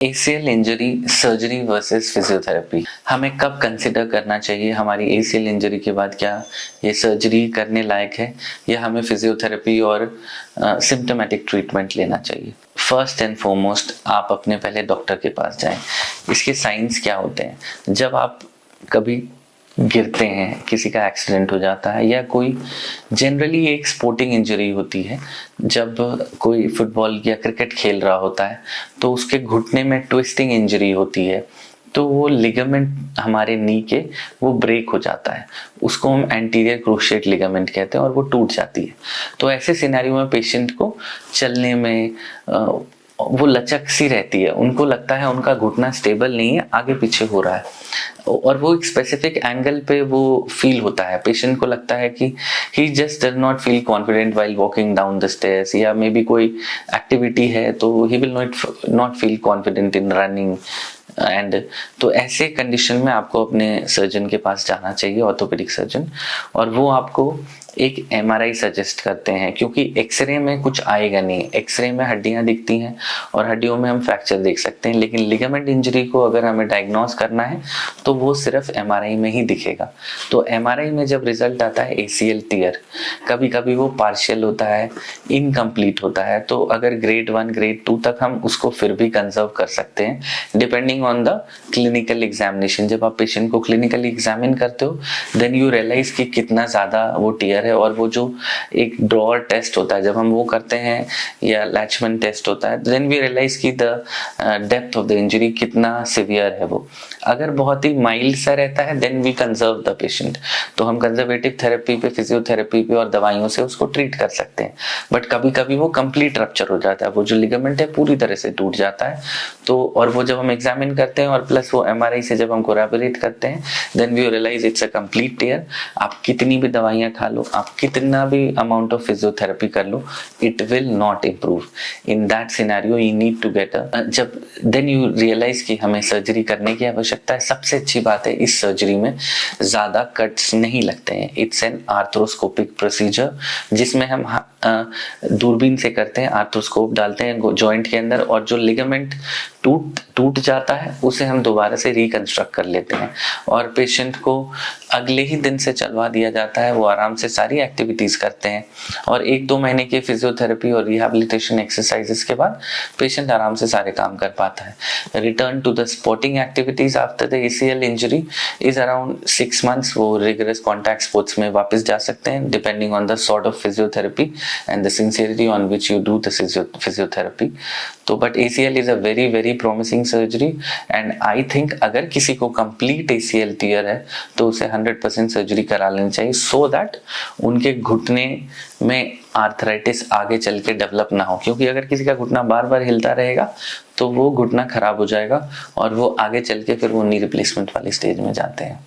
ACL injury surgery versus physiotherapy, हमें कब consider करना चाहिए हमारी एसीएल इंजरी के बाद क्या ये सर्जरी करने लायक है या हमें फिजियोथेरेपी और सिम्टोमेटिक ट्रीटमेंट लेना चाहिए। फर्स्ट एंड फॉरमोस्ट आप अपने पहले डॉक्टर के पास जाएं। इसके साइंस क्या होते हैं? जब आप कभी गिरते हैं, किसी का एक्सीडेंट हो जाता है या कोई जनरली एक स्पोर्टिंग इंजरी होती है, जब कोई फुटबॉल या क्रिकेट खेल रहा होता है तो उसके घुटने में ट्विस्टिंग इंजरी होती है, तो वो लिगामेंट हमारे नी के वो ब्रेक हो जाता है, उसको हम एंटीरियर क्रूशिएट लिगामेंट कहते हैं और वो टूट जाती है। तो ऐसे सिनेरियो में पेशेंट को चलने में वो लचक सी रहती है, उनको लगता है उनका घुटना स्टेबल नहीं है, आगे पीछे हो रहा है और वो एक स्पेसिफिक एंगल पे वो फील होता है। पेशेंट को लगता है कि he just does not feel confident while walking down the stairs, या मे बी कोई एक्टिविटी है तो he will not feel confident in running and तो ऐसे कंडीशन में आपको अपने सर्जन के पास जाना चाहिए, ऑर्थोपेडिक सर्जन, और वो आपको एक एमआरआई सजेस्ट करते हैं, क्योंकि एक्सरे में कुछ आएगा नहीं। एक्सरे में हड्डियां दिखती हैं और हड्डियों में हम फ्रैक्चर देख सकते हैं, लेकिन लिगामेंट इंजरी को अगर हमें डायग्नोस करना है तो वो सिर्फ एमआरआई में ही दिखेगा। तो एमआरआई में जब रिजल्ट आता है एसीएल टियर, कभी कभी वो पार्शियल होता है, इनकम्प्लीट होता है, तो अगर ग्रेड 1 ग्रेड 2 तक हम उसको फिर भी कंजर्व कर सकते हैं depending on the clinical examination. जब आप पेशेंट को क्लिनिकली एग्जामिन करते हो देन यू रियलाइज कि कितना ज्यादा वो टियर है, और वो जो एक ड्रॉअर टेस्ट होता है जब हम वो करते हैं या लैचमैन टेस्ट होता है, देन वी रियलाइज की the depth of the injury कितना सिवियर है। वो अगर बहुत ही माइल्ड सा रहता है then we conserve the patient, तो हम कंजर्वेटिव थेरेपी पे, फिजियोथेरेपी पे और दवाइयों से उसको ट्रीट कर सकते हैं। बट कभी कभी वो कंप्लीट रप्चर हो जाता है, वो जो लिगामेंट है पूरी तरह से टूट जाता है, तो और वो जब हम एग्जामिन करते हैं और प्लस वो एमआरआई से जब हम कोलैबोरेट करते हैं then we realise it's a complete tear. आप कितनी भी दवाइयां खा लो, आप कितना भी अमाउंट ऑफ फिजियोथेरेपी कर लो, it will not improve. In that scenario you need to get जब देन यू रियलाइज कि हमें सर्जरी करने की आवश्यकता है। सबसे अच्छी बात है इस सर्जरी में ज्यादा कट्स नहीं लगते हैं, इट्स एन आर्थ्रोस्कोपिक प्रोसीजर जिसमें हम दूरबीन से करते हैं, आर्थ्रोस्कोप डालते हैं जॉइंट के अंदर और जो लिगामेंट टूट जाता है उसे हम दोबारा से रिकंस्ट्रक्ट कर लेते हैं और पेशेंट को अगले ही दिन से चलवा दिया जाता है। वो आराम से सारी एक्टिविटीज करते हैं और 1-2 महीने की फिजियोथेरेपी और रिहैबिलिटेशन एक्सरसाइजेस के बाद पेशेंट आराम से सारे काम कर पाता है। Return to the sporting activities after the ACL injury is around 6 months। वो रिगरस कॉन्टैक्ट स्पोर्ट्स में वापस जा सकते हैं depending on the sort of physiotherapy and the sincerity on which you do the physiotherapy। तो but ACL is a very very promising surgery and I think अगर किसी को complete ACL tear है तो उसे 100% सर्जरी करा लेनी चाहिए so that उनके घुटने में आर्थराइटिस आगे चल के डेवलप ना हो, क्योंकि अगर किसी का घुटना बार बार हिलता रहेगा तो वो घुटना खराब हो जाएगा और वो आगे चल के फिर वो नी रिप्लेसमेंट वाली स्टेज में जाते हैं।